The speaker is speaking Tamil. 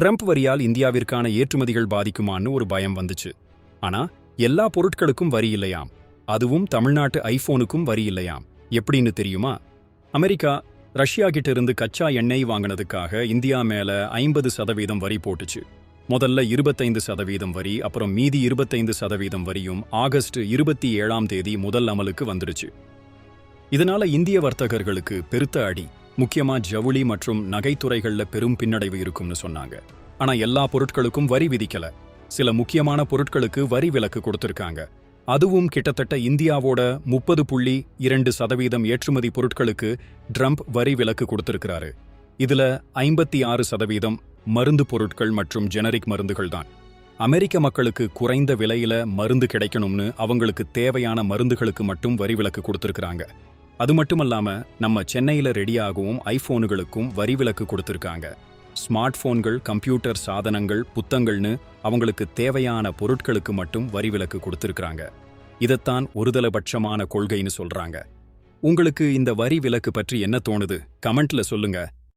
ட்ரம்ப் வரியால் இந்தியாவிற்கான ஏற்றுமதிகள் பாதிக்குமான்னு ஒரு பயம் வந்துச்சு. ஆனா எல்லா பொருட்களுக்கும் வரி இல்லையாம். அதுவும் தமிழ்நாட்டு ஐபோனுக்கும் வரி இல்லையாம். எப்படின்னு தெரியுமா? அமெரிக்கா ரஷ்யா கிட்ட இருந்து கச்சா எண்ணெய் வாங்கினதுக்காக இந்தியா மேல 50% வரி போட்டுச்சு. முதல்ல 25% வரி, அப்புறம் மீதி 25% வரியும் ஆகஸ்ட் 27ஆம் தேதி முதல் அமலுக்கு வந்துடுச்சு. இதனால இந்திய வர்த்தகர்களுக்கு பெருத்த அடி, முக்கியமா ஜவுளி மற்றும் நகைத்துறைகள்ல பெரும் பின்னடைவு இருக்கும்னு சொன்னாங்க. ஆனா எல்லா பொருட்களுக்கும் வரி விதிக்கல. சில முக்கியமான பொருட்களுக்கு வரி விலக்கு கொடுத்திருக்காங்க. அதுவும் கிட்டத்தட்ட இந்தியாவோட 30.2% ஏற்றுமதி பொருட்களுக்கு ட்ரம்ப் வரி விலக்கு கொடுத்திருக்கிறாரு. இதுல 56% மருந்து பொருட்கள் மற்றும் ஜெனரிக் மருந்துகள் தான். அமெரிக்க மக்களுக்கு குறைந்த விலையில மருந்து கிடைக்கணும்னு அவங்களுக்கு தேவையான மருந்துகளுக்கு மட்டும் வரி விலக்கு கொடுத்திருக்காங்க. அது மட்டுமல்லாம நம்ம சென்னையில ரெடியாகவும் ஐபோனுகளுக்கும் வரி விலக்கு கொடுத்திருக்காங்க. ஸ்மார்ட் போன்கள், கம்ப்யூட்டர் சாதனங்கள், புத்தகங்கள்னு அவங்களுக்கு தேவையான பொருட்களுக்கு மட்டும் வரி விலக்கு கொடுத்திருக்காங்க. இதைத்தான் ஒருதலைபட்சமான கொள்கைன்னு சொல்றாங்க. உங்களுக்கு இந்த வரி விலக்கு பற்றி என்ன தோணுது? கமெண்ட்ல சொல்லுங்க.